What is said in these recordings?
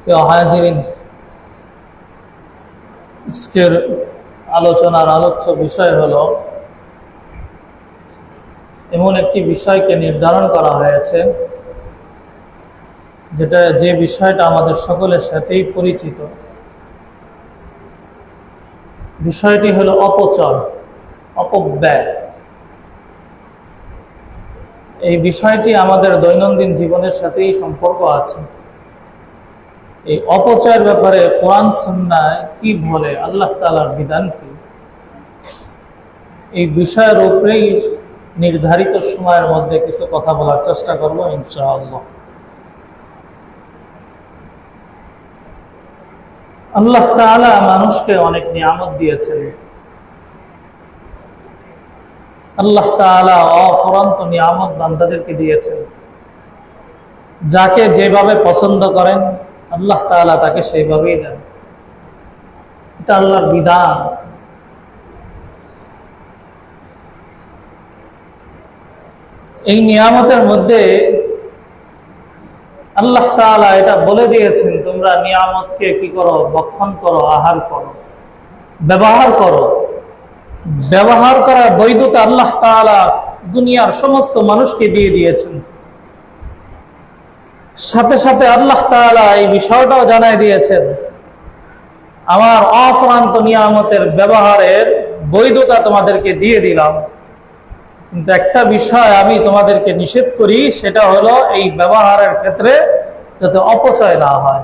প্রিয় হাজিরিন, আজকের আলোচনার আলোচ্য বিষয় হলো এমন একটি বিষয়কে নির্ধারণ করা হয়েছে যে বিষয়টা আমাদের সকলের সাথেই পরিচিত। বিষয়টি হলো অপচয়, অপব্যয়। এই বিষয়টি আমাদের দৈনন্দিন জীবনের সাথেই সম্পর্ক আছে। এই অপচয়ের ব্যাপারে কোরআন সুন্নাহ কি বলে, আল্লাহ তাআলার বিধান কি, এই বিষয়ের উপরেই নির্ধারিত সময়ের মধ্যে কিছু কথা বলার চেষ্টা করব ইনশাআল্লাহ। আল্লাহ তাআলা মানুষকে অনেক নিয়ামত দিয়েছেন। আল্লাহ তাআলা অফুরন্ত নিয়ামত বান্দাদেরকে দিয়েছেন। যাকে যেভাবে পছন্দ করেন আল্লাহ তাআলা তাকে সেইভাবেই দেন। এটা আল্লাহর বিধান। এই নিয়ামতের মধ্যে আল্লাহ তাআলা এটা বলে দিয়েছেন, তোমরা নিয়ামতকে কি করো? ভক্ষণ করো, আহার করো, ব্যবহার করো। ব্যবহার করার বৈধতা আল্লাহ তাআলা দুনিয়ার সমস্ত মানুষকে দিয়ে দিয়েছেন। সাথে সাথে আল্লাহ তাআলা এই বিষয়টাও জানাই দিয়েছেন, আমার অফুরন্ত নিয়ামতের ব্যবহারের বৈধতা তোমাদেরকে দিয়ে দিলাম, কিন্তু একটা বিষয় আমি তোমাদেরকে নিষেধ করি, সেটা হলো এই ব্যবহারের ক্ষেত্রে যাতে অপচয় না হয়,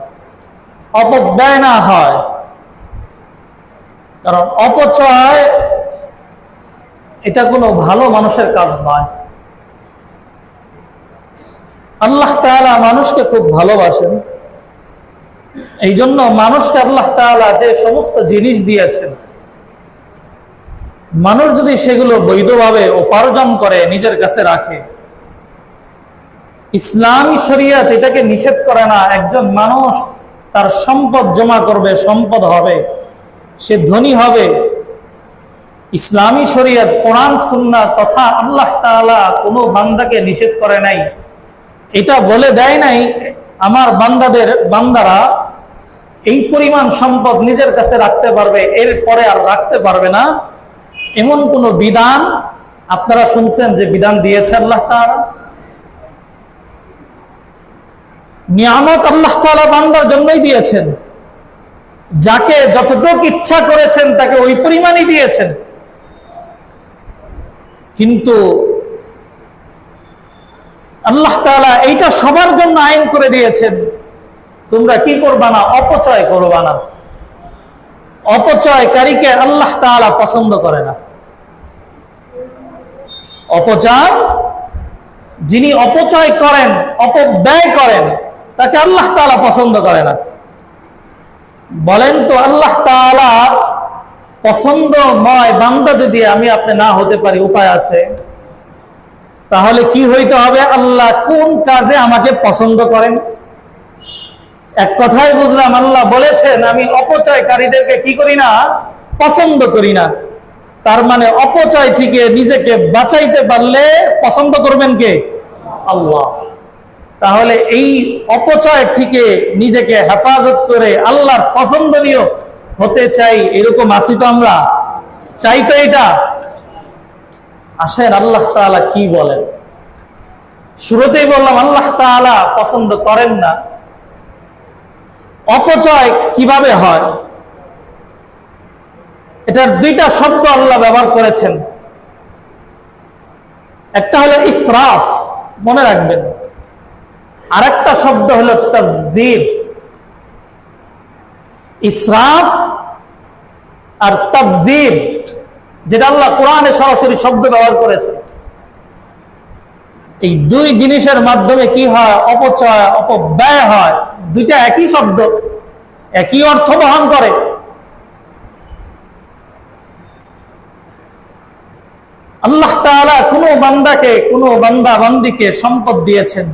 অপব্যয় না হয়। কারণ অপচয় এটা কোনো ভালো মানুষের কাজ নয়। আল্লাহ তাআলা মানুষকে খুব ভালোবাসেন। এই জন্য মানুষকে আল্লাহ তাআলা যে সমস্ত জিনিস দিয়েছেন, মানুষ যদি সেগুলো বৈধভাবে উপার্জন করে, নিজের কাছে রাখে, ইসলামী শরিয়ত এটাকে নিষেধ করে না। একজন মানুষ তার সম্পদ জমা করবে, সম্পদ হবে, সে ধনী হবে। ইসলামী শরিয়ত, কোরআন সুন্নাহ তথা আল্লাহ তাআলা কোনো বান্দাকে নিষেধ করে নাই। এটা বলে দেয় নাই আমার বান্দারা এই পরিমাণ সম্পদ নিজের কাছে রাখতে পারবে, এরপরে আর রাখতে পারবে না। এমন কোন বিধান আপনারা শুনছেন যে বিধান দিয়েছে আল্লাহ তাআলা? নিয়ামত আল্লাহ তাআলা বান্দার জন্যই দিয়েছেন। যাকে যতটুকু ইচ্ছা করেছেন তাকে ওই পরিমাণই দিয়েছেন। কিন্তু আল্লাহ তাআলা এইটা সবার জন্য আইন করে দিয়েছেন, তোমরা কি করবা না? অপচয় করবা না। অপচয়কারীকে আল্লাহ তাআলা পছন্দ করে না। অপচয়, যিনি অপচয় করেন, অপব্যয় করেন, তাকে আল্লাহ তাআলা পছন্দ করে না। বলেন তো, আল্লাহ তাআলা পছন্দময় বান্দা যদি আমি আপনি না হতে পারি, উপায় আছে? তাহলে কি হইতে হবে? আল্লাহ কোন কাজে আমাকে পছন্দ করেন? এক কথায় বুঝলাম, আল্লাহ বলেছেন আমি অপচয়কারীদেরকে কি করি না? পছন্দ করি না। তার মানে অপচয় থেকে নিজেকে বাঁচাইতে পারলে পছন্দ করবেন কে? আল্লাহ। তাহলে এই অপচয় থেকে নিজেকে হেফাজত করে আল্লাহর পছন্দনীয় হতে চাই, এরকম আছি তো আমরা? চাই তো এটা? আসেন আল্লাহ তাআলা কি বলেন। শুরুতেই বললাম আল্লাহ তাআলা পছন্দ করেন না। অপচয় কিভাবে হয়? এটার দুইটা শব্দ আল্লাহ ব্যবহার করেছেন। একটা হলো ইসরাফ, মনে রাখবেন। আরেকটা শব্দ হলো তাবযীর। ইসরাফ আর তাবযীর, যেটা আল্লাহ কোরআনে সরাসরি শব্দ ব্যবহার করেছে। এই দুই জিনিসের মাধ্যমে কি হয়? অপচয়, অপব্যয় হয়। দুইটা একই শব্দ, একই অর্থ বহন করে। আল্লাহ তাআলা কোনো বান্দাকে, কোনো বান্দিকে সম্পদ দিয়েছেন,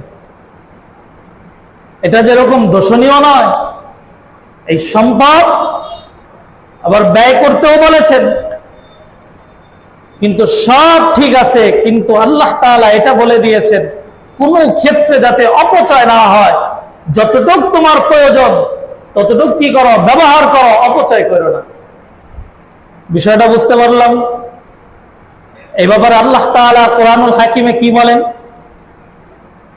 এটা যেরকম দোষণীয় নয়। এই সম্পদ আবার ব্যয় করতেও বলেছেন, কিন্তু সব ঠিক আছে। কিন্তু আল্লাহ তাআলা এটা বলে দিয়েছেন, কোনো ক্ষেত্রে যাতে অপচয় না হয়, যতটুকু তোমার প্রয়োজন ততটুকু কি করো, ব্যবহার করো, অপচয় করো না। বিষয়টা বুঝতে পারলাম। এই ব্যাপারে আল্লাহ তাআলা কোরআনুল হাকিমে কি বলেন?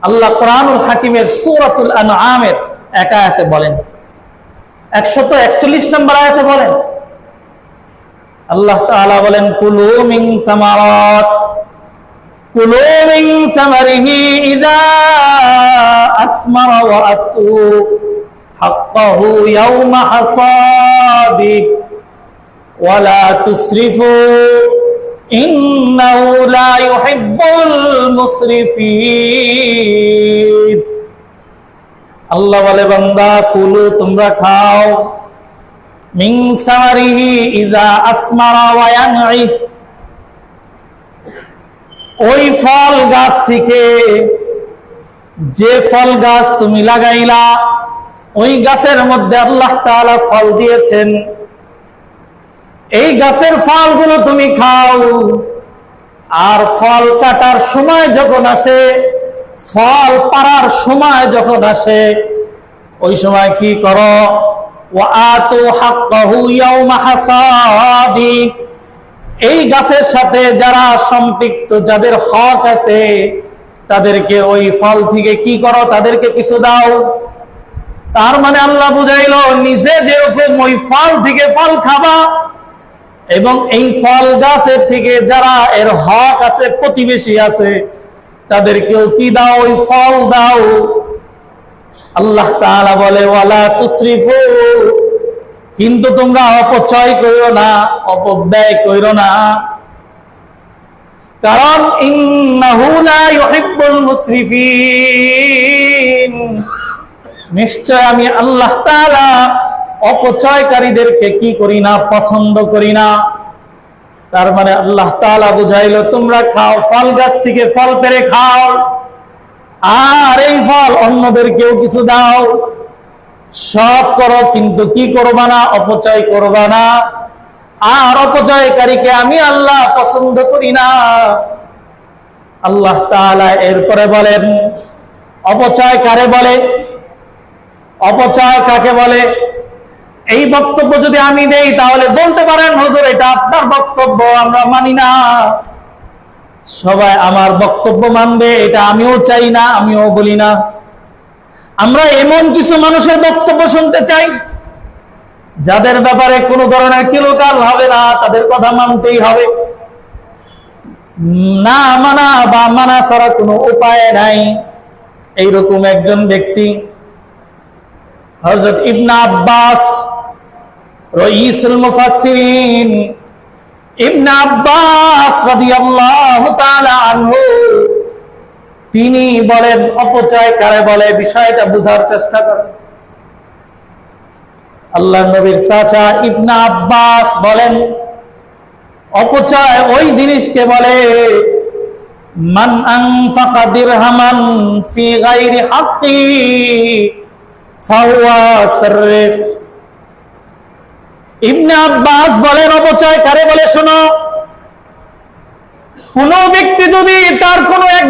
আল্লাহ কোরআনুল হাকিমের সূরাতুল আনআমের এক আয়াতে বলেন, 141 নম্বর আয়াতে বলেন, আল্লাহ তাআলা বলেন, কুলু মিন সামারিহি ইযা আসমারা ওয়া আতু হাক্কাহু ইয়াওমা হাসাদি ওয়া লা তুসরিফু ইন্নাহু লা ইউহিব্বুল মুসরিফিন। আল্লাহ বলে, বান্দা, কুলু, তোমরা খাও, মিন সামারিহি ইযা আসমারা ওয়া ইয়ানঈ, ওই ফল গাছ থেকে, যে ফল গাছ তুমি লাগাইলা, ওই গাছের মধ্যে আল্লাহ তাআলা ফল দিয়েছেন, এই গাছের ফলগুলো তুমি খাও। আর ফল কাটার সময় যখন আসে, ফল পাড়ার সময় যখন আসে, ওই সময় কি করো? ওয়া আতু হাক্কাহু ইয়াওমা হাসাদি, এই গাছের সাথে যারা সম্পৃক্ত, যাদের হক আছে, তাদেরকে ওই ফল থেকে কি করো? তাদেরকে কিছু দাও। তার মানে আল্লাহ বুঝাইলো, নিজে যেরকম ওই ফল থেকে ফল খাবা, এবং এই ফল গাছের থেকে যারা এর হক আছে, প্রতিবেশী আছে, তাদেরকেও কি দাও? ওই ফল দাও। আল্লাহ তাআলা বলে, ওয়ালা তুসরিফু, কিন্তু তোমরা অপচয় কইরো না, অপব্যয় কইরো না, কারণ ইন্নাহু লা ইউহিব্বুল মুসরিফিন, নিশ্চয় আমি আল্লাহ তাআলা অপচয়কারীদেরকে কি করি না? পছন্দ করি না। তার মানে আল্লাহ তাআলা বুঝাইলো, তোমরা খাও, ফল গাছ থেকে ফল পেড়ে খাও, আর এই ফল অন্যদেরকেও কিছু দাও, সব করো, কিন্তু কি করবা না? অপচয় করবা না। আর অপচয়কারীকে আমি আল্লাহ পছন্দ করি না। আল্লাহ তাআলা এরপরে বলেন, অপচয় কারে বলে? অপচয় কাকে বলে? এই বক্তব্য যদি আমি দেই, তাহলে বলতে পারেন, হুজুর, এটা আপনার বক্তব্য, আমরা মানি না। সবাই আমার বক্তব্য মানবে এটা আমিও চাই না, আমিও বলি না। আমরা এমন কিছু মানুষের বক্তব্য শুনতে চাই যাদের ব্যাপারে কোনো ধরনের কিলোকাল হবে না, তাদের কথা মানতেই হবে, না মানা বা মানা ছাড়া কোনো উপায় নাই। এইরকম একজন ব্যক্তি হযরত ইবনে আব্বাস, রাইসুল মুফাসসিরিন, ইবনে আব্বাস রাদিয়াল্লাহু তাআলা আনহু, তিনি বলেন, অপচয় কারে বলে? বিষয়টা বুঝার চেষ্টা করেন। আল্লাহর নবীর চাচা ইবনে আব্বাস বলেন, অপচয় ওই জিনিসকে বলে, মান আনফাকা দিরহামান ফি গায়রি হাক্কি ফাহুয়া সাররিফ। ইবনে আব্বাস বলেন, অপচয় কারে বলে? শোনো, কোন ব্যক্তি যদি তার কোন এক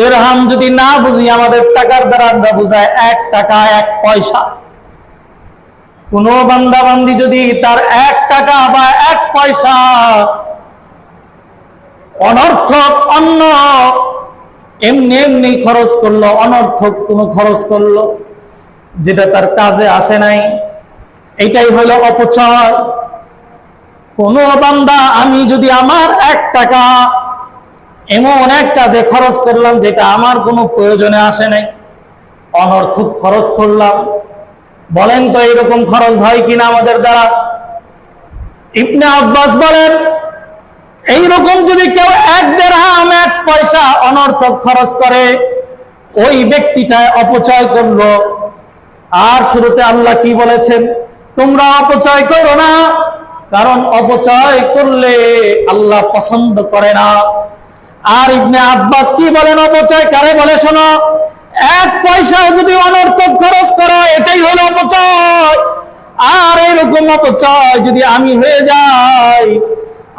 দেরহাম যদি না বুঝি, আমাদের টাকার দ্বারা আমরা বুঝাই 1 টাকা 1 পয়সা, কোন বান্দা বান্দি যদি তার 1 টাকা বা 1 পয়সা অনর্থক অন্য এমনি এমনি খরচ করলো, অনর্থক কোনো খরচ করলো যেটা তার কাজে আসে নাই, এটাই হলো অপচয়। কোন বান্দা, আমি যদি আমার 1 টাকা এমন এক কাজে খরচ করলাম যেটা আমার কোনো প্রয়োজনে আসে নাই, অনর্থক খরচ করলাম, বলেন তো এরকম খরচ হয় কিনা আমাদের দ্বারা? ইবনে আব্বাস বলেন, এইরকম যদি কেউ 1 দিরহাম 1 পয়সা অনর্থক খরচ করে, ওই ব্যক্তিটা অপচয় করলো। আর শুরুতে আল্লাহ কি বলেছেন? তোমরা অপচয় করো না, কারণ অপচয় করলে আল্লাহ পছন্দ করে না। আর ইবনে আব্বাস কি বলেন? অপচয় কারে বলে? শোনো, 1 পয়সা যদি অনর্থক খরচ করো, এটাই হলো অপচয়। আর এরকম অপচয় যদি আমি হয়ে যাই,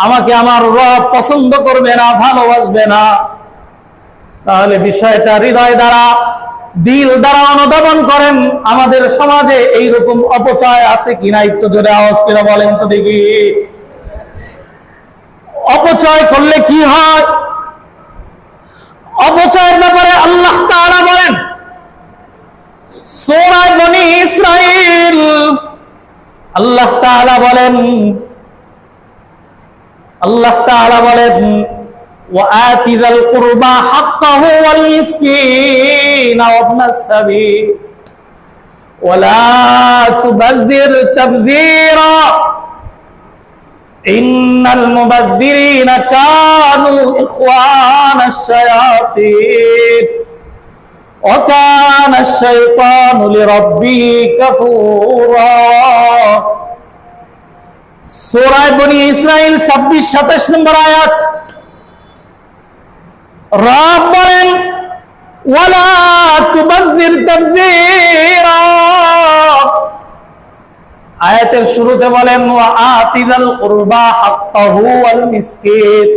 আমাকে আমার রব পছন্দ করবে না, ভালোবাসবে না। তাহলে বিষয়টা হৃদয় দ্বারা দিল দ্বারা অনুধাবন করেন আমাদের সমাজে এইরকম অপচয় আছে কিনা, একটু জোরে আওয়াজ করে বলেন তো দেখি। অপচয় করলে কি হয়? অপচয়ের ব্যাপারে আল্লাহ তাআলা বলেন সূরা বনী ইসরাঈল, আল্লাহ তাআলা বলেন وآت ذا القربى حقه والمسكين وابن السبيل ولا تبذر تبذيرا إن المبذرين كانوا إخوان الشياطين وكان الشيطان لربه كفورا। সূরা বনী ইসরাঈল 26-27 নম্বর আয়াত। রব বলেন ওয়ালা তুবাযযির তাবযীরা, আয়াতের শুরুতে বলেন ওয়া আতিযাল কুরবা হাক্কাহু ওয়াল মিসকিন,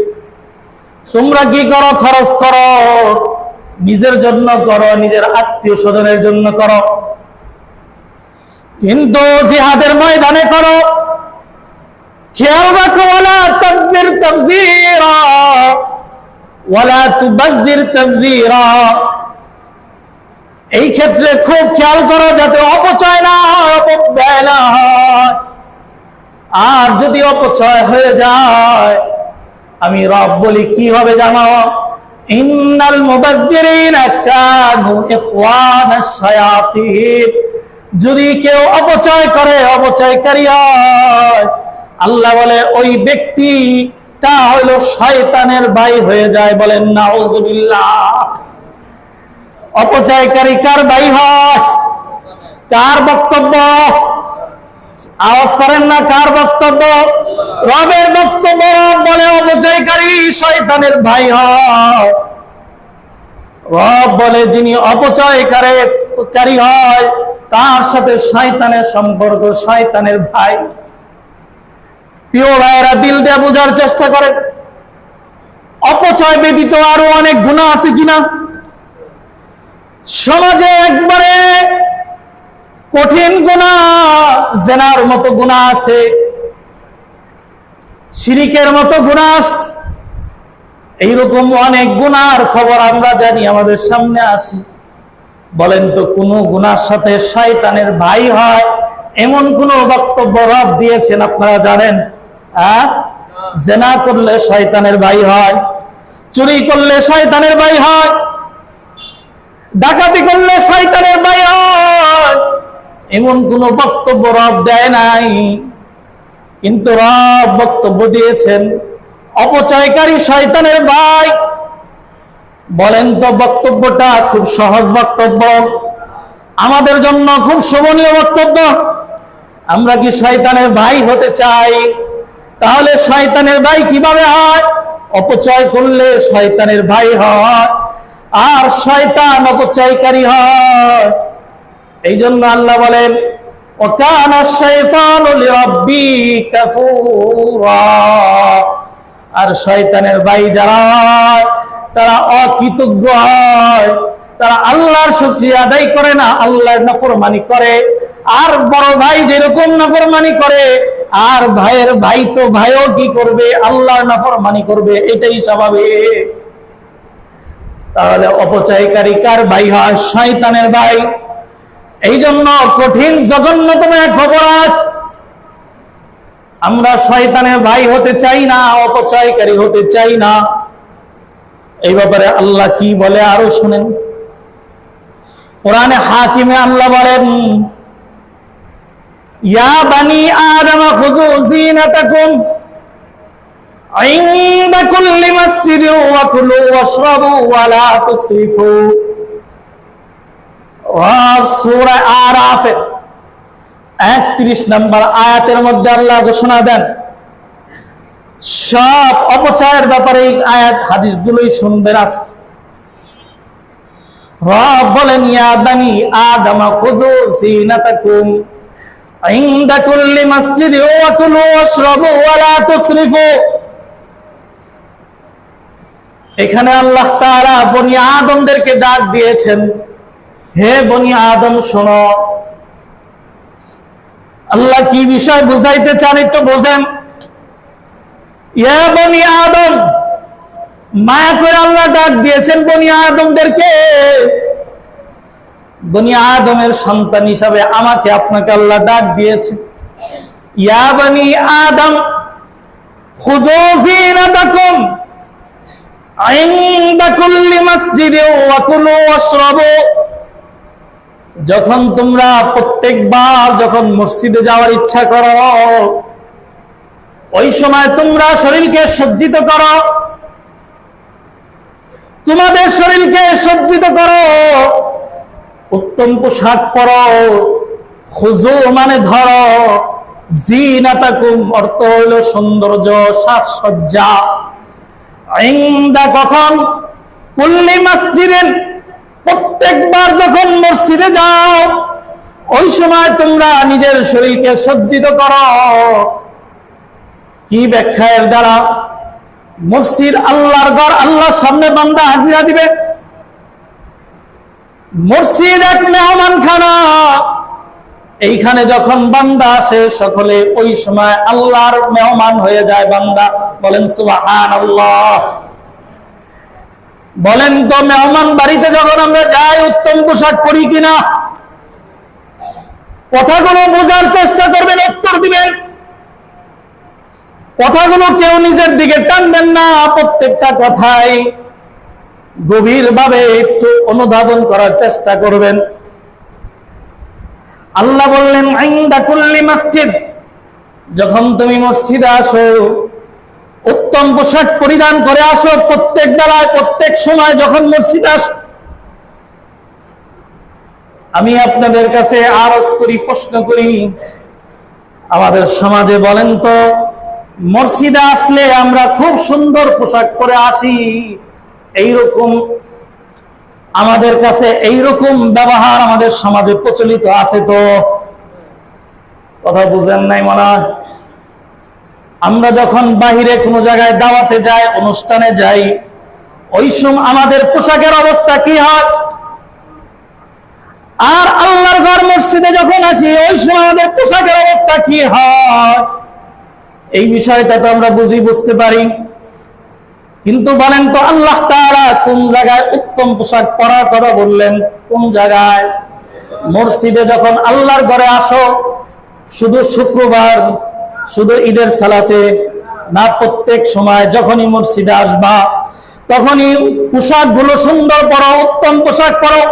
তোমরা কি করো? খরচ করো, নিজের জন্য করো, নিজের আত্মীয় স্বজনের জন্য করো, কিন্তু জিহাদের ময়দানে করো। খেয়াল রাখো ওয়ালা তাবযির তাবযীরা ওয়ালা তুবাযযির তাবযীরা, এই ক্ষেত্রে খুব খেয়াল করো যাতে অপচয় না হয়, অপব্যয় না হয়। আর যদি অপচয় হয়ে যায়, আমি রব বলি কি হবে জানো? ইন্নাল মুবাযযিরিনা কানু ইখওয়ানাশ শায়াতিন, যদি কেউ অপচয় করে, অপচয়কারী হয়, আল্লাহ বলে ওই ব্যক্তিটা হলো শয়তানের ভাই হয়ে যায়। বলেন নাউযুবিল্লাহ। অপচয়কারী কার ভাই হয়? কার বক্তব্য? আওয়াজ করেন না, কার বক্তব্য? রবের বক্তব্য। রব বলে অপচয়কারী শয়তানের ভাই হয়। রব বলে যিনি অপচয়কারী হয় তার সাথে শয়তানের সম্পর্ক, শয়তানের ভাই। প্রিয় ভাইয়েরা, দিল দিয়ে বোঝার চেষ্টা করেন, অপচয় ব্যতীত আরো অনেক গুনাহ আছে কিনা। সমাজে একবারে কঠিন গুনাহ, জিনার মতো গুনাহ আছে, শিরকের মতো গুনাহ আছে, এইরকম অনেক গুনার খবর আমরা জানি, আমাদের সামনে আছে। বলেন তো কোন গুনার সাথে শয়তানের ভাই হয় এমন কোন বক্তব্য রব দিয়েছেন আপনারা জানেন? জিনা করলে শয়তানের ভাই হয়, চুরি করলে শয়তানের ভাই হয়, ডাকাতি করলে শয়তানের ভাই হয়, এমন কোন বক্তব্য রব দেয় নাই। কিন্তু রব বক্তব্য দিয়েছেন অপচয়কারী শয়তানের ভাই। বলেন তো বক্তব্যটা খুব সহজ বক্তব্য, আমাদের জন্য খুব শোভনীয় বক্তব্য। আমরা কি শয়তানের ভাই হতে চাই? তাহলে শয়তানের ভাই কিভাবে হয়? অপচয় করলে শয়তানের ভাই হয়, আর শয়তান অপচয়কারী হয়। এই জন্য আল্লাহ বলেন ওয়াকানা শাইতানু লিরাব্বিহি কাফুরা, আর শয়তানের ভাই যারা হয় তারা অকৃতজ্ঞ হয়, তারা আল্লাহর শুকরিয়া আদায় করে না, আল্লাহর নাফরমানি করে। আর বড় ভাই যেরকম নাফরমানি করে, আর ভাইয়ের ভাই তো ভাইও কি করবে? আল্লাহর নাফরমানি করবে, এটাই স্বাভাবিক। তাহলে অপচয়কারী কার ভাই হয়? শয়তানের ভাই। এই জন্য কঠিন জঘন্যতম এক অপরাধ, আমরা শয়তানের ভাই হতে চাই না, অপচয়কারী হতে চাই না। এই ব্যাপারে আল্লাহ কি বলে আরো শুনেন। কোরআনে হাকিমে আল্লাহ বলেন ইয়া বানি আদম খুযু যিনাতাকুম ইনদা কুল্লি মাসজিদিন ওয়া কুলু ওয়াশরাবু ওয়া লা তুসরিফু। সূরা আরাফ 31 নম্বর আয়াতের মধ্যে আল্লাহ ঘোষণা দেন, সব অপচয়ের ব্যাপারে এই আয়াত হাদিসগুলোই শুনবেন আজকে। রব বলেন ইয়া বানি আদম খুযু যিনাতাকুম ইনদা কুল্লি মাসজিদিন ওয়া কুলু ওয়াশরাবু ওয়া লা তুসরিফু। এখানে আল্লাহ তাআলা বনি আদমদেরকে ডাক দিয়েছেন, হে বনি আদম শোনো, আল্লাহ কি বিষয় বুঝাইতে চান একটু বোঝেন। ইয়া বনি আদম, মায়া করে আল্লাহ ডাক দিয়েছেন বনি আদমদেরকে। বনি আদমের সন্তান হিসাবে আমাকে আপনাকে আল্লাহ ডাক দিয়েছে। ইয়া বনি আদম খুযু যিনাতাকুম ইনদা কুল্লি মাসজিদে ওয়া কুলু ওয়াশরাবু। যখন তোমরা প্রত্যেকবার যখন মসজিদে যাওয়ার ইচ্ছা করো, ওই সময় তোমরা শরীরকে সজ্জিত করো, তোমাদের শরীরকে সজ্জিত করো, উত্তম পোশাক পরো। খুযু মানে ধরো, যিনাতাকুম অর্থ হইল সৌন্দর্য, সাজসজ্জা। ইনদা কখন? কুল্লি মাসজিদিন প্রত্যেকবার যখন মসজিদে যাও, ওই সময় তোমরা নিজের শরীরকে সজ্জিত করো। কি ব্যাখ্যা এর দ্বারা? মসজিদ আল্লাহর ঘর, আল্লাহর সামনে বান্দা হাজিরা দিবে। মসজিদ এক মেহমানখানা, এইখানে যখন বান্দা আসে সকলে ওই সময় আল্লাহর মেহমান হয়ে যায় বান্দা। বলেন সুবহানাল্লাহ। বলেন তো মেহমান বাড়িতে যখন আমরা যাই উত্তম পোশাক পরি কিনা? কথাগুলো বোঝার চেষ্টা করবেন, উত্তর দিবেন। কথাগুলো কেউ নিজের দিকে টানবেন না, প্রত্যেকটা কথাই গভীরভাবে একটু অনুধাবন করার চেষ্টা করবেন। আল্লাহ বললেন ইনদা কুল্লি মসজিদ, যখন তুমি মসজিদে আসো উত্তম পোশাক পরিধান করে আসো। প্রত্যেক বেলায় প্রত্যেক সময় যখন মসজিদে আসো, আমি আপনাদের কাছে আরজ করি, প্রশ্ন করি, আমাদের সমাজে বলেন তো মসজিদে আসলে আমরা খুব সুন্দর পোশাক পরে আসি, এইরকম আমাদের কাছে এইরকম ব্যবহার আমাদের সমাজে প্রচলিত আছে? তো কথা বুঝেন নাই মনে হয়। আমরা যখন বাহিরে কোনো জায়গায় দাওয়াতে যাই, অনুষ্ঠানে যাই, ওই সময় আমাদের পোশাকের অবস্থা কি হয়? আর আল্লাহর ঘর মসজিদে যখন আসি ওই সময় আমাদের পোশাকের অবস্থা কি হয়? এই বিষয়টা তো আমরা বুঝতে পারি। কিন্তু বলেন তো আল্লাহ তাআলা কোন জায়গায় উত্তম পোশাক পরার কথা বললেন? কোন জায়গায়? মসজিদে যখন আল্লাহর ঘরে আসো, শুধু শুক্রবার, শুধু ঈদের সালাতে না, প্রত্যেক সময় যখনই মসজিদে আসবা তখনই পোশাকগুলো সুন্দর পরো, উত্তম পোশাক পরো।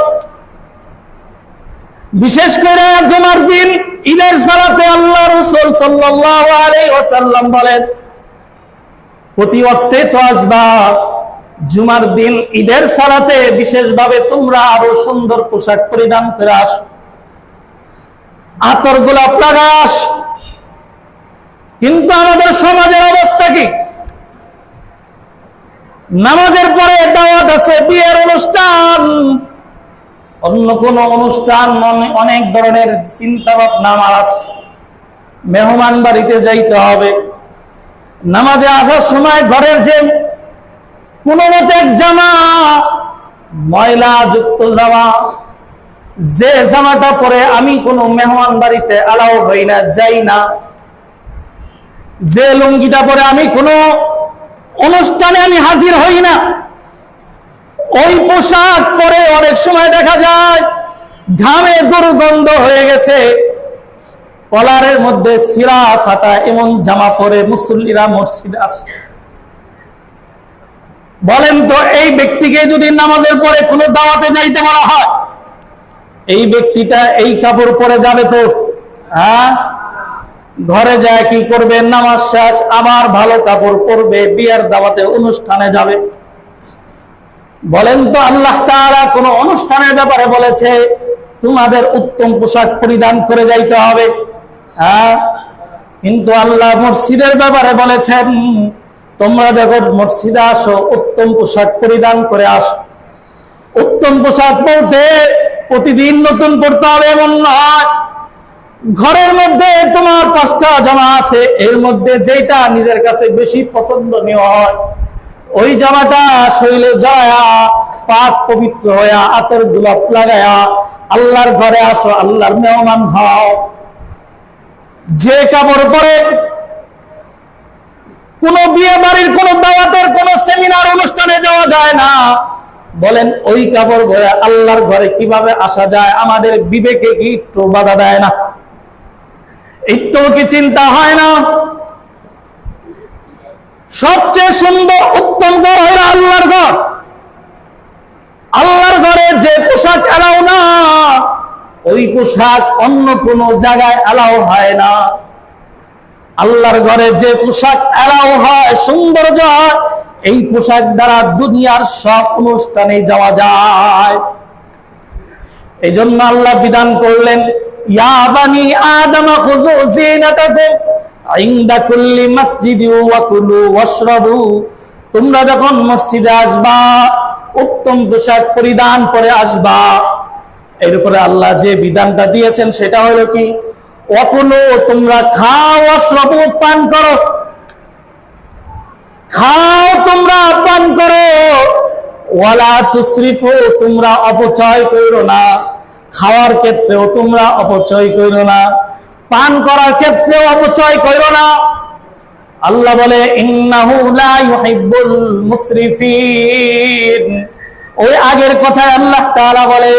বিশেষ করে জুমার দিন ঈদের সালাতে আল্লাহ রাসূল সাল্লাল্লাহু আলাইহি ওয়াসাল্লাম বলেন প্রতি ওয়াক্তে তো আসবা, জুমার দিন ঈদের সালাতে বিশেষভাবে তোমরা আরো সুন্দর পোশাক পরিধান করে আসো, আতর গোলাপ লাগায় আসো। কিন্তু আমাদের সমাজের অবস্থা কি? নামাজের পরে দাওয়াত আছে, বিয়ের অনুষ্ঠান, অন্য কোন অনুষ্ঠান, অনেক ধরনের চিন্তা ভাবনা আমার আছে। মেহমান বাড়িতে যাইতে হবে, নামাজে আসার সময় ঘরের যে কোন মতে জামা, ময়লা যুক্ত জামা, যে জামাটা পরে আমি কোনো মেহমান বাড়িতে অ্যালাউ হই না, যাই না, যে লুঙ্গিটা পরে আমি কোনো অনুষ্ঠানে আমি হাজির হই না, ওই পোশাক পরে অনেক সময় দেখা যায় ঘামে দুর্গন্ধ হয়ে গেছে, কলারের মধ্যে ছিঁড়া ফাটা এমন জামা পরে মুসল্লিরা মসজিদে আসে। বলেন তো এই ব্যক্তিকে যদি নামাজের পরে কোনো দাওয়াতে যাইতে বলা হয়, এই ব্যক্তিটা এই কাপড় পরে যাবে তো? হ্যাঁ, ঘরে যায় কি করবে? নামাজ শেষ আবার ভালো কাপড় পরবে, বিয়ের দাওয়াতে অনুষ্ঠানে যাবে। বলেন তো আল্লাহ তাআলা কোন অনুষ্ঠানের ব্যাপারে বলেছে তোমাদের উত্তম পোশাক পরিধান করে যাইতে হবে? হ্যাঁ, কিন্তু আল্লাহ মসজিদের ব্যাপারে বলেছেন তোমরা যখন মসজিদে আসো উত্তম পোশাক পরিধান করে আসো। উত্তম পোশাক বলতে প্রতিদিন নতুন পড়তে হবে এমন নয়। ঘরের মধ্যে তোমার 5টা জামা আছে, এর মধ্যে যেটা নিজের কাছে বেশি পছন্দনীয় হয় ওই জামাটা শরীরে জড়ায়া পাক পবিত্র হয়ে আতর গোলাপ লাগায়া আল্লাহর ঘরে আসো, আল্লাহর মেহমান হও। যে কাপড় পরে কোন বিয়ে বাড়ির, কোন দাওয়াতের, কোন সেমিনার অনুষ্ঠানে যাওয়া যায় না, বলেন ওই কাপড় পরে আল্লাহর ঘরে কিভাবে আসা যায়? আমাদের বিবেকে কি একটু বাধা দেয় না? একটু কি চিন্তা হয় না? সবচেয়ে সুন্দর উত্তম ঘর হল আল্লাহর ঘর। আল্লাহর ঘরে যে পোশাক এলাও না, ওই পোশাক অন্য কোন জায়গায় এলাও হয় না। আল্লাহর ঘরে যে পোশাক এলাও হয়, সৌন্দর্য হয়, এই পোশাক দ্বারা দুনিয়ার সব অনুষ্ঠানে যাওয়া যায়। এই জন্য আল্লাহ বিধান করলেন, ইয়া বানি আদম খুযু যিনাতাকুম ইনদা কুল্লি মাসজিদি ওয়া কুলু ওয়াশরাবু। তোমরা যখন মসজিদে আসবা, উত্তম পোশাক পরিধান করে আসবা। এর উপরে আল্লাহ যে বিধানটা দিয়েছেন সেটা হলো কি, ওয়া কুলু, তোমরা খাও, ওয়াশরাবু, পান করো। খাও, তোমরা পান করো। ওয়ালা তুসরিফু, তোমরা অপচয় করো না। খাওয়ার ক্ষেত্রেও তোমরা অপচয় করো না, পান করার ক্ষেত্রেও অপচয় করো না। আল্লাহ বলে, ইন্নাহু লা ইউহিব্বুল মুসরিফিন। ওই আগের কথায় আল্লাহ তাআলা বলে,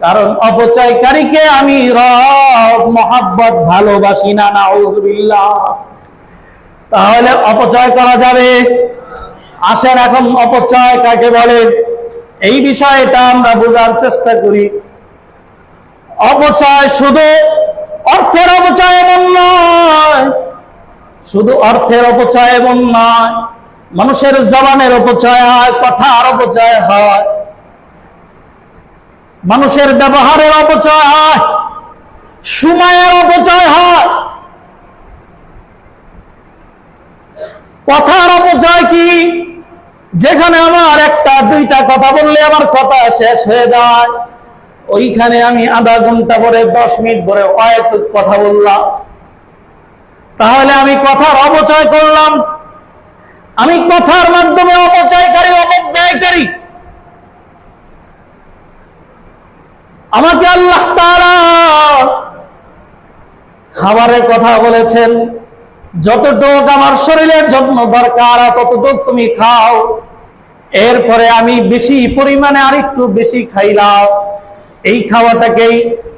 কারণ অপচয়কারীকে আমি রব মহব্বত ভালোবাসি না। নাউযুবিল্লাহ। তাহলে অপচয় করা যাবে? আসেন এখন অপচয় কাকে বলে এই বিষয়টা আমরা বোঝার চেষ্টা করি। অপচয় শুধু অর্থের অপচয় এমন নয়, শুধু অর্থের অপচয় এমন নয়, মানুষের জবানের অপচয় হয়, কথার অপচয় হয়, মানুষের ব্যবহারের অপচয় হয়, সময়ের অপচয় হয়। কথার অপচয় কি? যেখানে আমার একটা দুইটা কথা বললে আমার কথা শেষ হয়ে যায়, ওইখানে আমি আধা ঘন্টা পরে 10 মিনিট পরে অহেতুক কথা বললাম, তাহলে আমি কথার অপচয় করলাম। আমি কথার মাধ্যমে অপচয়কারী, অপব্যয়কারী। আমাকে আল্লাহ তাআলা খাবারের কথা বলেছেন, যতটুক আমার শরীরের জন্য দরকার ততটুক তুমি খাও। এরপরে আমি বেশি পরিমাণে আরেকটু বেশি খাইলাম। এই খাওয়াটাকেই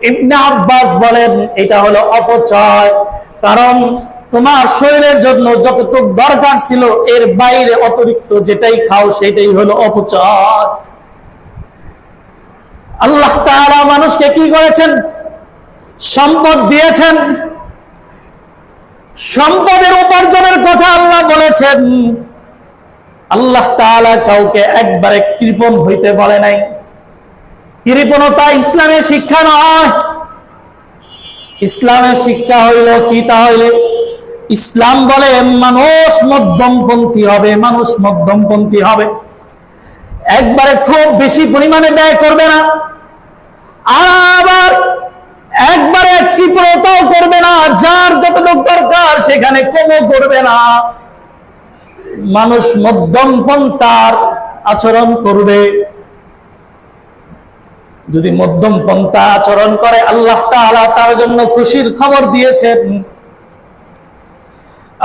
ইবনে আব্বাস বলেন এটা হলো অপচয়। কারণ তোমার শরীরের জন্য যতটুক দরকার ছিল এর বাইরে অতিরিক্ত যেটাই খাও সেটাই হলো অপচয়। আল্লাহ তাআলা মানুষকে কি করেছেন? সম্পদ দিয়েছেন। সম্পদের উপার্জনের কথা আল্লাহ বলেছেন। আল্লাহ তাআলা কাউকে একবারে কৃপণ হইতে বলে নাই। কৃপণতা ইসলামের শিক্ষা নয়। ইসলামের শিক্ষা হইল কি? তাহলে ইসলাম বলে মানুষ মধ্যমপন্থী হবে, মানুষ মধ্যমপন্থী হবে। একবারে খুব বেশি পরিমাণে ব্যয় করবে না, আবার একবারে কৃপণতাও করবে না, যার যতটুকু দরকার সেখানে কমও করবে না। মানুষ মধ্যম পন্থার আচরণ করবে। যদি মধ্যম পন্থা আচরণ করে আল্লাহ তাআলা তার জন্য খুশির খবর দিয়েছেন।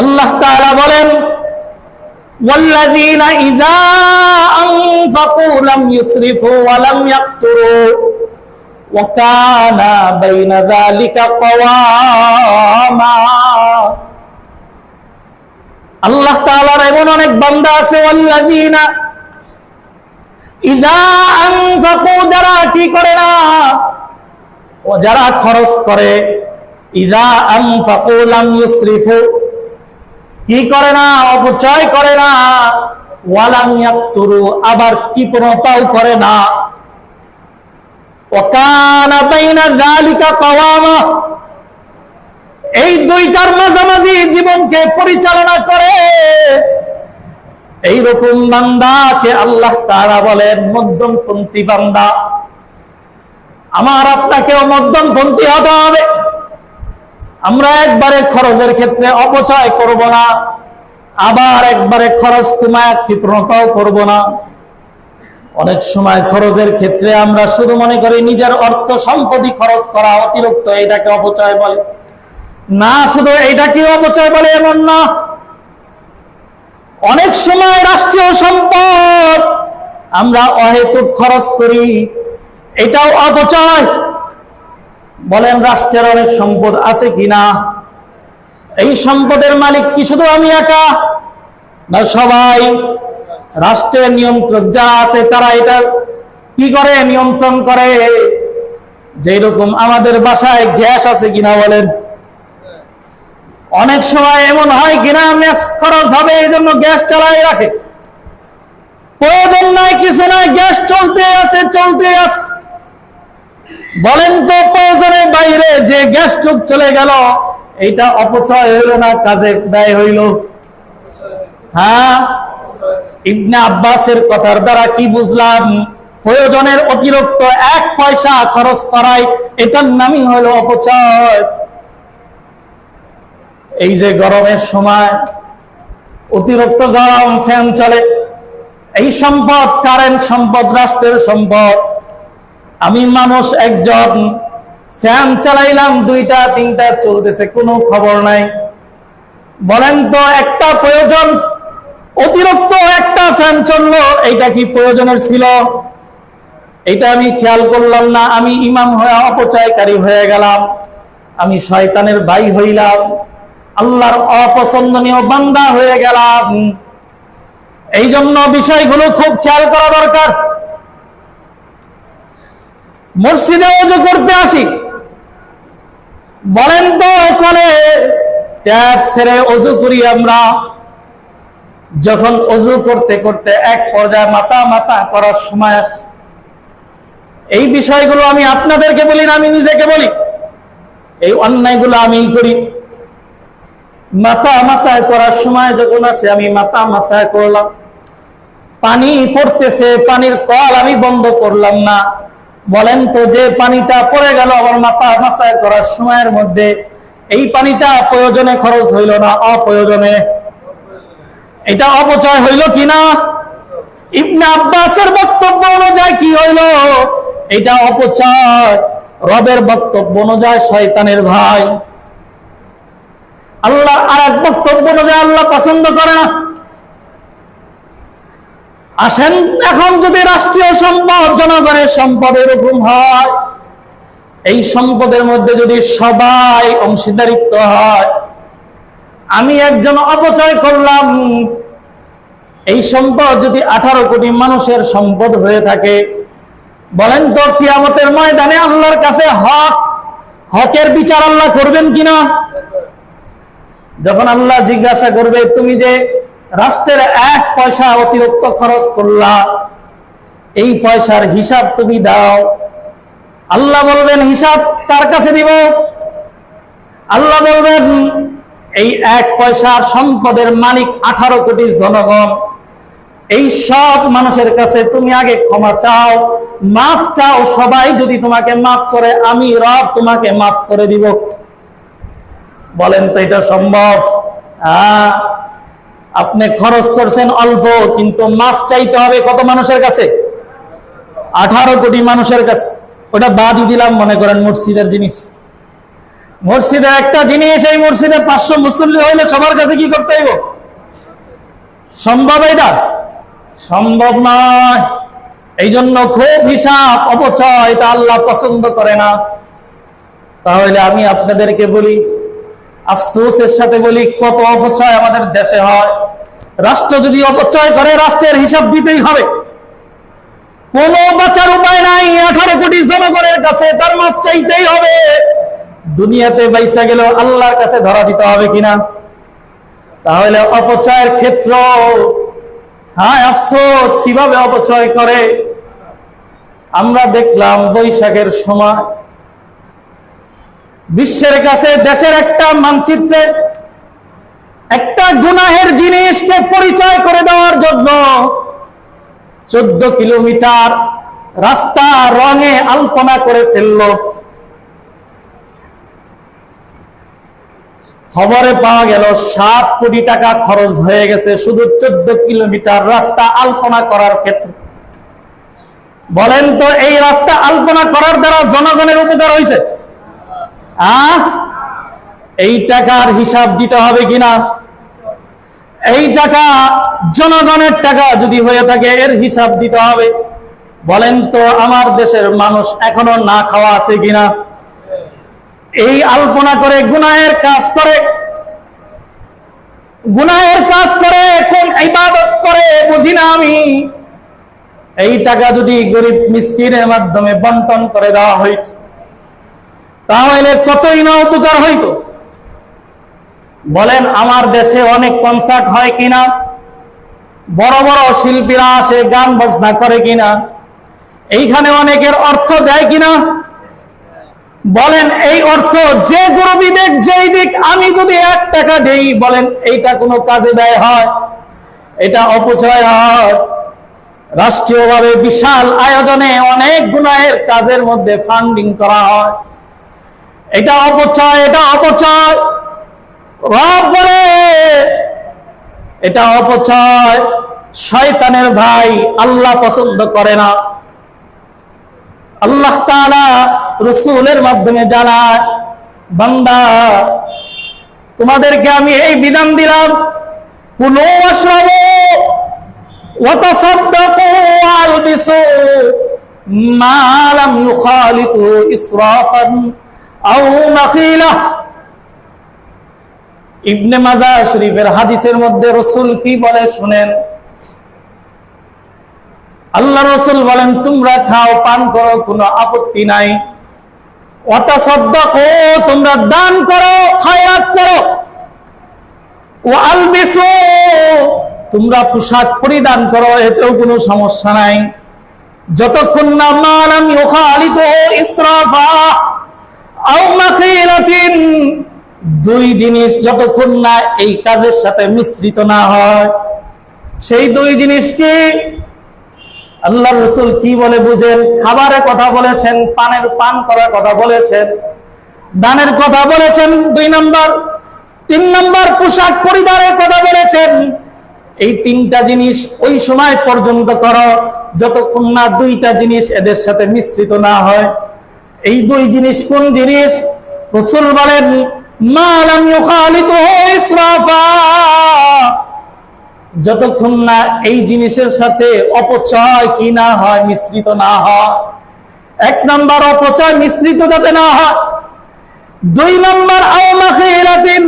আল্লাহ তাআলা বলেন, ওয়াল্লাযীনা ইযা আনফাকু লাম ইউসরিফু ওয়া লাম ইয়াকতুরু ওয়া কানা বাইনা যালিকা কাওয়ামা। আল্লাহ তাআলার এমন অনেক বান্দা আছে, ওয়াল্লাযীনা ইযা আনফাকু, যারা কি করে না, ও যারা খরচ করে, ইযা আনফাকু লাম ইউসরিফু, কি করে না, অপচয় করে না, ওয়া লাম ইয়াকতুরু, আবার কৃপণতাও করে না, ওয়া কানা বাইনা যালিকা কাওয়ামা, এই দুইটার মাঝামাঝি জীবনকে পরিচালনা করে, এইরকম বান্দাকে আল্লাহ তাআলা বলেন মধ্যমপন্থী বান্দা। আমার আপনাকেও মধ্যমপন্থী হতে হবে। আমরা একবারে খরচের ক্ষেত্রে অপচয় করব না, আবার একবারে খরচ কমায় কৃপণতাও করব না। অনেক সময় খরচের ক্ষেত্রে আমরা শুধু মনে করি নিজের অর্থ সম্পত্তি খরচ করা অতিরিক্ত, এটাকে অপচয় বলে না। শুধু এইটাকে অপচয় বলে এমন না, অনেক সময় রাষ্ট্রীয় সম্পদ আমরা অহেতুক খরচ করি, এটাও অপচয়। বলেন রাষ্ট্রের অনেক সম্পদ আছে কিনা? এই সম্পদের মালিক কি শুধু আমি একা না সবাই? রাষ্ট্রের নিয়ন্ত্রক যা আছে তারা এটা কি করে? নিয়ন্ত্রণ করে। যেরকম আমাদের বাসায় গ্যাস আছে কিনা বলেন, অনেক সময় এমন হয় কিনা মেস খরচ হবে এই জন্য গ্যাস চালাই রাখে, প্রয়োজন নাই কিছু নাই, গ্যাস চলতে আছে। বলেন তো প্রয়োজনের বাইরে যে গ্যাস টুক চলে গেল, এইটা অপচয় হইল না কাজে ব্যয় হইল? হ্যাঁ, ইবনে আব্বাসের কথার দ্বারা কি বুঝলাম? প্রয়োজনের অতিরিক্ত 1 পয়সা খরচ করাই, এটার নামই হলো অপচয়। এই যে গরমের সময় অতিরিক্ত গরম, ফ্যান চলে, এই সম্পদ কারেন্ট সম্পদ, রাষ্ট্রের সম্পদ। আমি মানুষ একজন, ফ্যান চালাইলাম 2টা 3টা চলতেছে, কোনো খবর নাই। বলেন তো একটা প্রয়োজন অতিরিক্ত একটা ফ্যান চললো, এইটা কি প্রয়োজনের ছিল? এটা আমি খেয়াল করলাম না, আমি ইমাম হয়ে অপচয়কারী হয়ে গেলাম, আমি শয়তানের ভাই হইলাম, আল্লাহর অপছন্দনীয় বান্দা হয়ে গেলাম। এই জন্য বিষয়গুলো খুব খেয়াল করা দরকার। মসজিদে ওযু করতে আসি, বলেন তো ওখানে ট্যাপ ছেড়ে ওযু করি আমরা, যখন ওযু করতে করতে এক পর্যায়ে মাথা মাসা করার সময় আসে, এই বিষয়গুলো আমি আপনাদেরকে বলি না, আমি নিজেকে বলি, এই অন্যায়গুলো আমি করি। মাথা মাসা করার সময় যখন আসে, আমি মাথা মাসা করলাম, পানি পড়তেছে, পানির কল আমি বন্ধ করলাম না। বলেন তো যে পানিটা পড়ে গেল আমার মাথা মাসা করার সময়ের মধ্যে, এই পানিটা প্রয়োজনে খরচ হইল না অপ্রয়োজনে? এটা অপচয় হইল কিনা? ইবনে আব্বাসের বক্তব্য অনুযায়ী কি হইল? এটা অপচয়। রবের বক্তব্য অনুযায়ী শয়তানের ভাই। আল্লাহ আর এক বক্তব্য অনুযায়ী আল্লাহ পছন্দ করে না। আসেন, এখন যদি রাষ্ট্রীয় সম্পদ জনগণের সম্পদ এরকম হয়, এই সম্পদের মধ্যে যদি সবাই অংশীদারিত্ব হয়, আমি একজন অপচয় করলাম, এই সম্পদ যদি 18 কোটি মানুষের সম্পদ হয়ে থাকে, বলেন তো কিয়ামতের ময়দানে আল্লাহর কাছে হকের বিচার আল্লাহ করবেন কিনা? যখন আল্লাহ জিজ্ঞাসা করবে তুমি যে রাষ্ট্রের 1 পয়সা অতিরিক্ত খরচ করলা, এই পয়সার হিসাব তুমি দাও, আল্লাহ বলবেন হিসাব কার কাছে দিব? আল্লাহ বলবেন এই 1 পয়সার সম্পদের মালিক 18 কোটি জনগণ, এই সব মানুষের কাছে তুমি আগে ক্ষমা চাও, মাফ চাও। সবাই যদি তোমাকে মাফ করে, আমি রব তোমাকে মাফ করে দিব। বলেন তো এটা সম্ভব? আপনি খরচ করছেন অল্প, কিন্তু মাফ চাইতে হবে কত মানুষের কাছে? 18 কোটি মানুষের কাছে। ওটা বাদই দিলাম, মনে করেন মসজিদের জিনিস, মসজিদের একটা জিনিস, এই মসজিদে 500 মুসল্লি হইলে সবার কাছে কি করতে হইব? সম্ভব? এটা সম্ভব নয়। এই জন্য খুব হিসাব, অপচয়, এটা আল্লাহ পছন্দ করে না। তাহলে আমি আপনাদেরকে বলি, আফসোসের সাথে বলি, কত অপচয় আমাদের দেশে হয়। রাষ্ট্র যদি অপচয় করে, রাষ্ট্রের হিসাব দিতেই হবে, কোনো বাঁচার উপায় নাই। 18 কোটি জনগণের কাছে তার মাফ চাইতেই হবে। দুনিয়াতে বাইসা গেল, আল্লাহর কাছে ধরা দিতে হবে কিনা? তাহলে অপচয়ের ক্ষেত্র, হ্যাঁ, আফসোস কিভাবে অপচয় করে। আমরা দেখলাম বৈশাখের সময় বিশ্বের কাছে দেশের একটা মানচিত্রে একটা গুনাহের জিনিসকে পরিচয় করে দেওয়ার জন্য 14 কিলোমিটার রাস্তা রঙে আলপনা করে ফেলল। খবরে পাওয়া গেল 7 কোটি টাকা খরচ হয়ে গেছে শুধু 14 কিলোমিটার রাস্তা আলপনা করার ক্ষেত্রে। বলেন তো এই রাস্তা আলপনা করার দ্বারা জনগণের উপকার হয়েছে? এই টাকার হিসাব দিতে হবে কিনা? এই টাকা জনগণের টাকা যদি হয়ে থাকে এর হিসাব দিতে হবে। বলেন তো আমার দেশের মানুষ এখনো না খাওয়া আছে কিনা? এই আলপনা করে গুনাহের কাজ করে, গুনাহের কাজ করে, কোন ইবাদত করে বুঝি না আমি। এই টাকা যদি গরিব মিসকিনের মাধ্যমে বন্টন করে দেওয়া হইত তাহলে কতই না উপকার হইতো। বলেন আমার দেশে অনেক কনসার্ট হয় কিনা? বড় বড় শিল্পীরা আসে, গান বাজনা করে কিনা? এইখানে অনেকের অর্থ দেয় কিনা? বলেন এই অর্থ যে গরিবই দেখ যেই দিক, আমি যদি 1 টাকা দেই, বলেন এইটা কোনো কাজে ব্যয় হয়? এটা অপচয় হয়। রাষ্ট্রীয়ভাবে বিশাল আয়োজনে অনেক গুনাহের কাজের মধ্যে ফান্ডিং করা হয়। এটা অপচয়, এটা অপচয়। রব বলে এটা অপচয়, শয়তানের ভাই, আল্লাহ পছন্দ করে না। আল্লাহ তাআলা রাসূলের মাধ্যমে জানায়, বান্দা তোমাদেরকে আমি এই বিধান দিলাম, কুলু ওয়াশরাবু ওয়া তাসাদ্দাকু ওয়া আলবিসু মা লাম ইউখালিতু ইসরাফান আও মাখিলা। ইবনে মাজাহ শরীফের হাদিসের মধ্যে রাসূল কি বলে শুনেন। আল্লাহ রাসূল বলেন তোমরা খাও পান করো, কোনো আপত্তি নাই। ওয়া তাসাদ্দাকু তোমরা দান করো, খায়রাত করো। ওয়া আলবিসু তোমরা পোশাক পরিধান করো, এতেও কোনো সমস্যা নাই, যতক্ষণ না মালাম ইউখালিতু ইসরাফা আও মাখিলাতিন, 2 জিনিস যতক্ষণ না এই কাজের সাথে মিশ্রিত না হয়। সেই 2 জিনিস কি? আল্লাহ রাসূল কি বলে বুঝেন? খাবারের কথা বলেছেন, পান করার কথা বলেছেন, দানের কথা বলেছেন 2 নাম্বার। 3 নাম্বার পোশাক পরিধানের কথা বলেছেন। এই 3টা জিনিস ওই সময় পর্যন্ত করো যতক্ষণ না 2টা জিনিস এদের সাথে মিশ্রিত না হয়। এই 2 জিনিস কোন জিনিস? রাসূল বলেন মা লাম ইউখালিতু ইসরাফা, যতক্ষণ না এই জিনিসের সাথে অপচয় কি না হয়, মিশ্রিত না হয়। 1 নাম্বার অপচয় মিশ্রিত যাতে না হয়। 2 নাম্বার আও মাখিলাতিন,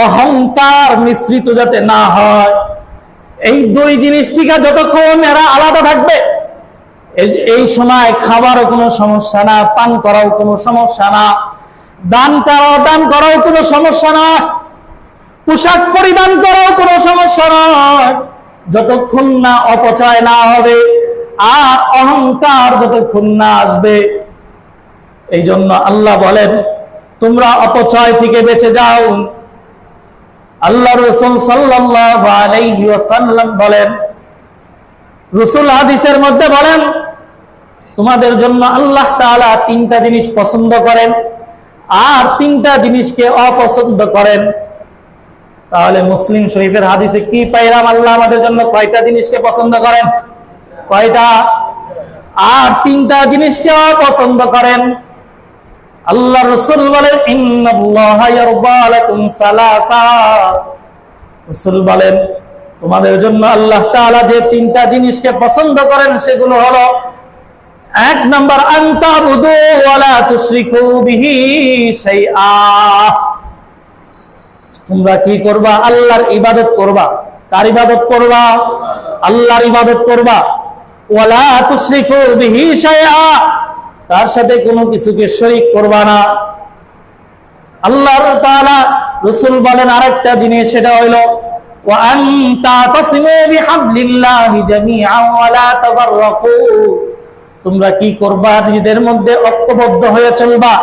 অহংকার মিশ্রিত যাতে না হয়। এই 2 জিনিস থেকে যতক্ষণ এরা আলাদা থাকবে, এই সময় খাবারও কোনো সমস্যা না, পান করাও কোনো সমস্যা না, দান করাও কোনো সমস্যা না, পোশাক পরিধান করাও কোনো সমস্যা নয়, যতক্ষণ না অপচয় না হবে আর অহংকার যতক্ষণ না আসবে। এই জন্য আল্লাহ বলেন তোমরা অপচয় থেকে বেঁচে যাও। আল্লাহ রাসূল সাল্লাল্লাহু আলাইহি ওয়াসাল্লাম বলেন, রাসূল হাদিসের মধ্যে বলেন তোমাদের জন্য আল্লাহ তাআলা 3টা জিনিস পছন্দ করেন আর 3টা জিনিসকে অপছন্দ করেন। তাহলে মুসলিম শরীফের হাদিসে কি পাইলাম? আল্লাহ আমাদের জন্য কয়টা জিনিসকে পছন্দ করেন? কয়টা? আর 3টা জিনিসকে অপছন্দ করেন। আল্লাহ রাসূল বলেন ইন্নাল্লাহা ইয়ারদা লাকুম সালাসা, রাসূল বলেন তোমাদের জন্য আল্লাহ তাআলা যে 3টা জিনিসকে পছন্দ করেন সেগুলো হলো, 1 নাম্বার আনতাবুদু ওয়া লা তুশরিকু বিহি শাইআ, তোমরা কি করবা? আল্লাহর ইবাদত করবা। কার ইবাদত করবা? আল্লাহর ইবাদত করবা। ওয়া লা তুশরিকু বিহি শাইআ, তার সাথে কোনো কিছুকে শরীক করবা না। আল্লাহ তাআলা রাসূল বলেন আরেকটা জিনিস, সেটা হলো ওয়া আনতা তাসিমু বিহাবলিল্লাহি জামিআন ওয়া লা তাফাররাকু, তোমরা কি করবা? নিজেদের মধ্যে ঐক্যবদ্ধ হয়ে চলবা।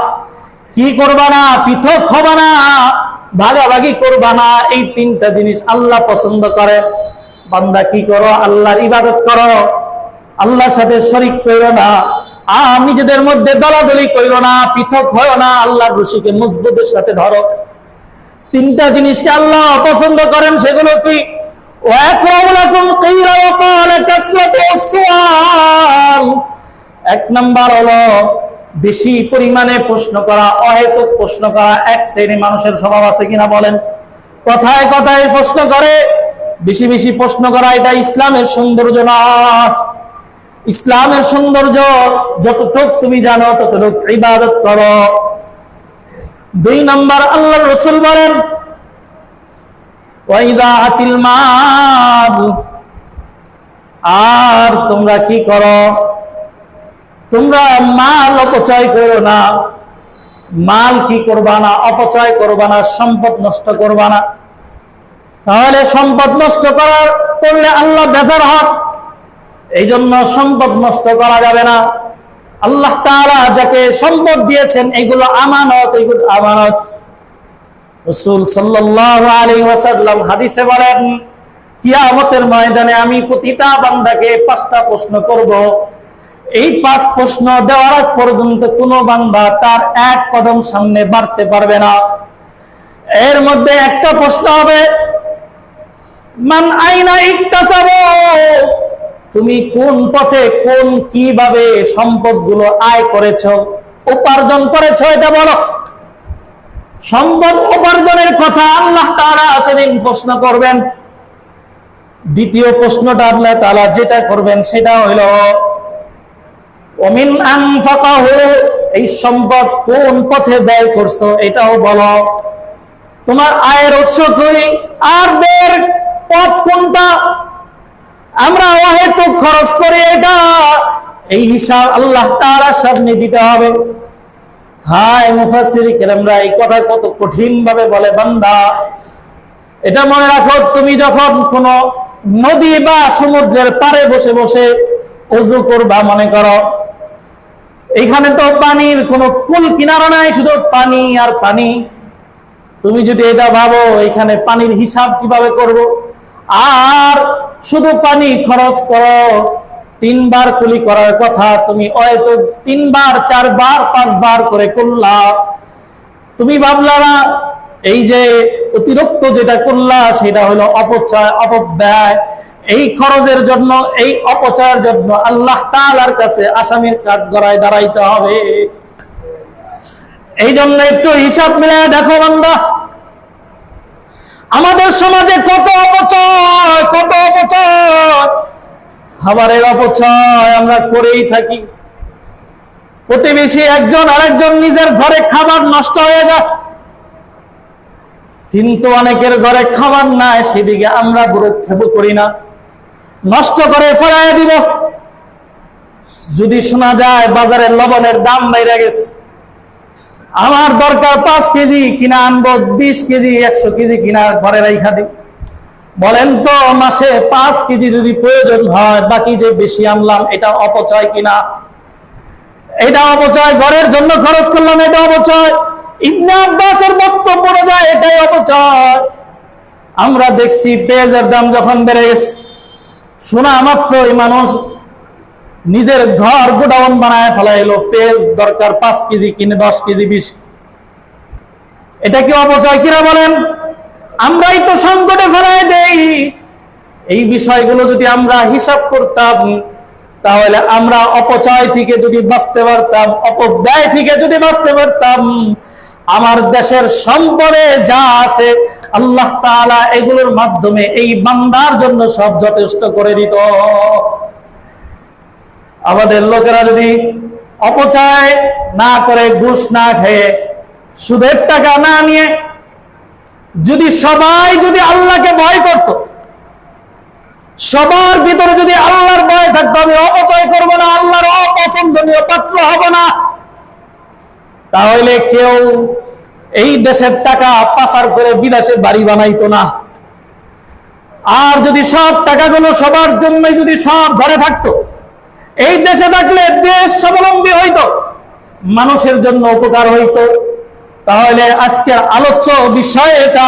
কি করবা না? পৃথক হবা না, ভাগাভাগি করবা না। এই 3টা জিনিস আল্লাহ পছন্দ করে। বান্দা কি করো? আল্লাহর ইবাদত করো, আল্লাহর সাথে শরীক করো না, আর নিজেদের মধ্যে দলাদলি করো না, পৃথক হয় না, আল্লাহর রশিকে মজবুতের সাথে ধরো। 3টা জিনিসকে আল্লাহ পছন্দ করেন, সেগুলো কি? ওয়া আকরামু লাকুম কিলা ওয়া ক্বালা কাসরাতু আসওয়াত, এক নাম্বার হলো বেশি পরিমাণে প্রশ্ন করা, অহেতুক প্রশ্ন করা। এক শ্রেণী মানুষের স্বভাব আছে কিনা বলেন, কথায় কথায় প্রশ্ন করে, বেশি বেশি প্রশ্ন করা। এটা ইসলামের সৌন্দর্য না। ইসলামের সৌন্দর্য যতটুক তুমি জানো ততটুক ইবাদত করো। দুই নাম্বার, আল্লাহর রাসূল বলেন ওয়াইদাআতিল মাল, আর তোমরা কি করো, তোমরা মাল অপচয় করো না। মাল কি করবা না, অপচয় করবা না, সম্পদ নষ্ট করবা না। তাহলে সম্পদ নষ্ট করলে আল্লাহ বেজার হন, এই জন্য সম্পদ নষ্ট করা যাবে না। আল্লাহ তাআলা যাকে সম্পদ দিয়েছেন এগুলো আমানত, এগুলো আমানত। রাসূল সাল্লাল্লাহু আলাইহি ওয়াসাল্লাম হাদিসে বলেন, কিয়ামতের ময়দানে আমি প্রতিটা বান্দাকে 5টা প্রশ্ন করব। এই 5 প্রশ্ন দেওয়ার আগ পর্যন্ত কোনো বান্দা তার এক কদম সামনে বাড়তে পারবে না। এর মধ্যে একটা প্রশ্ন হবে, মান আইনা ইকতাসাবু, তুমি কোন পথে কোন কিভাবে সম্পদগুলো আয় করেছো, উপার্জন করেছো, এটা বলো। সম্পদ উপার্জনের কথা আল্লাহ তাআলা সেদিন প্রশ্ন করবেন। দ্বিতীয় প্রশ্নটা আল্লাহ তাআলা যেটা করবেন সেটা হলো ওমিন আনফাকাহু, এই সম্পদ কোন পথে ব্যয় করছো এটাও বলো। তোমার আয়ের উৎস কি আর ব্যয়ের পথ কোনটা। আমরা অহেতুক খরচ করি, এটা এই হিসাব আল্লাহ তাআলার সামনে দিতে হবে। হায় মুফাসসিরিন কেরামরা এই কথা কত কঠিন ভাবে বলে, বান্দা এটা মনে রাখো, তুমি যখন কোন নদী বা সমুদ্রের পাড়ে বসে বসে ওযু করবা, মনে করো এখানে তো পানির কোনো কুল কিনারা নাই, শুধু পানি আর পানি। তুমি যদি এটা ভাবো এখানে পানির হিসাব কিভাবে করব, আর শুধু পানি খরচ করো, 3 বার কুলি করার কথা তুমি হয়তো 3 বার 4 বার 5 বার করে করলা। তুমি ভাবলা না এই যে অতিরিক্ত যেটা করলা সেটা হলো অপচয়, অপব্যয়। এই খরচের জন্য, এই অপচয়ের জন্য আল্লাহ তাআলার কাছে আসামির কাঠগড়ায় দাঁড়াইতে হবে। এই জন্য একটু হিসাব মিলায় দেখো বান্দা, আমাদের সমাজে কত অপচয়, কত অপচয়, খাবারের অপচয় আমরা করেই থাকি। প্রতিবেশী একজন আরেকজন নিজের ঘরে খাবার নষ্ট হয়ে যায়, কিন্তু অনেকের ঘরে খাবার নাই, সেদিকে আমরা ভ্রুক্ষেপ করি না, নষ্ট করে ফেলায় দিব। যদি শোনা যায় বাজারের লবণের দাম বেড়ে গেছে, আমার দরকার 5 কেজি, কিনা আনবো 20 কেজি, 100 কেজি কিনা ঘরে রাইখা দিই। বলেন তো মাসে 5 কেজি যদি প্রয়োজন হয়, বাকি যে বেশি আনলাম এটা অপচয় কিনা? এটা অপচয়। ঘরের জন্য খরচ করলাম, এটা অপচয়। ইবনে আব্বাসের বক্তব্য অনুযায়ী এটাই অপচয়। আমরা দেখছি পেঁয়াজের দাম যখন বেড়ে গেছে, শোনা মাত্রই মানুষ নিজের ঘর গোডাউন বানায় ফেলাইলো। পেঁয়াজ দরকার 5 কেজি, কিনে 10 কেজি 20 কেজি। এটা কি অপচয় কিনা বলেন? আমরাই তো সংকটে ফেলাই দেই। এই বিষয়গুলো যদি আমরা হিসাব করতাম, তাহলে আমরা অপচয় থেকে যদি বাঁচতে পারতাম, অপব্যয় থেকে যদি বাঁচতে পারতাম, আমার দেশের সম্পদে যা আছে আল্লাহ তাআলা এগুলোর মাধ্যমে এই বান্দার জন্য সব যথেষ্ট করে দিত। আমাদের লোকেরা যদি অপচয় না করে, ঘুষ না খেয়ে, সুদের টাকা না নিয়ে, যদি সবাই যদি আল্লাহকে ভয় করত, সবার ভিতরে যদি আল্লাহর ভয় থাকতো, আমি অপচয় করবো না, আল্লাহর অপছন্দনীয় পাত্র হব না, তাহলে কেউ এই দেশের টাকা পাচার করে বিদেশে বাড়ি বানাইতো না। আর যদি সব টাকাগুলো সবার জন্য যদি সব ঘরে থাকতো, এই দেশে থাকলে দেশ স্বাবলম্বী হইতো, মানুষের জন্য উপকার হইতো। তাহলে আজকের আলোচ্য বিষয় এটা,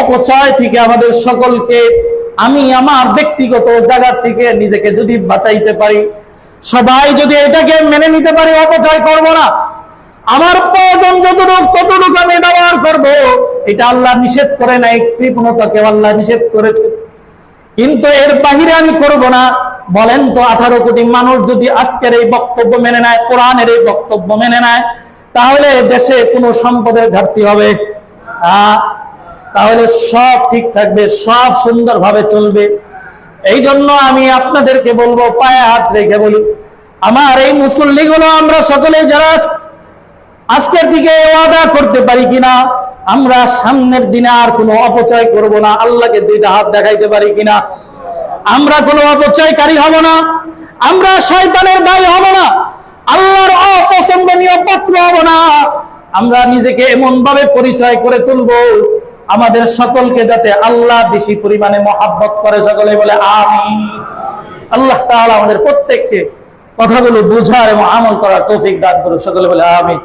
অপচয় থেকে আমাদের সকলকে, আমি আমার ব্যক্তিগত জায়গা থেকে নিজেকে যদি বাঁচাইতে পারি, সবাই যদি এটাকে মেনে নিতে পারি, অপচয় করব না, আমার প্রয়োজন যতটুকু ততটুকু আমি ব্যবহার করব। এটা আল্লাহ নিষেধ করে নাই, কৃপণতাকে আল্লাহ নিষেধ করেছে, কিন্তু এর বাহিরে আমি করব না। বলেন তো 18 কোটি মানুষ যদি আজকের এই বক্তব্য মেনে নেয়, কোরআনের এই বক্তব্য মেনে নেয়, তাহলে দেশে কোনো সম্পদের ঘাটতি হবে? তাহলে সব ঠিক থাকবে, সব সুন্দরভাবে চলবে। এই জন্য আমি আপনাদেরকে বলবো, পায়ে হাত রেখে বলি, আমার এই মুসল্লিগুলো আমরা সকলে যারা আজকের দিকে ওয়াদা করতে পারি কিনা আমরা সামনের দিনে আর কোনো অপচয় করব না? আল্লাহকে দুইটা হাত দেখাইতে পারি কিনা? আমরা কোনো অপচয়কারী হব না, আমরা শয়তানের ভাই হব না, আল্লাহর অপছন্দনীয় পাত্র হব না। আমরা নিজেকে এমন ভাবে পরিচয় করে তুলব, আমাদের সকলকে যাতে আল্লাহ বেশি পরিমাণে মহাব্বত করে। সকলে বলে আমিন। আল্লাহ তাআলা আমাদের প্রত্যেককে কথাগুলো বুঝার এবং আমল করার তৌফিক দান করুন। সকলে বলে আমিন।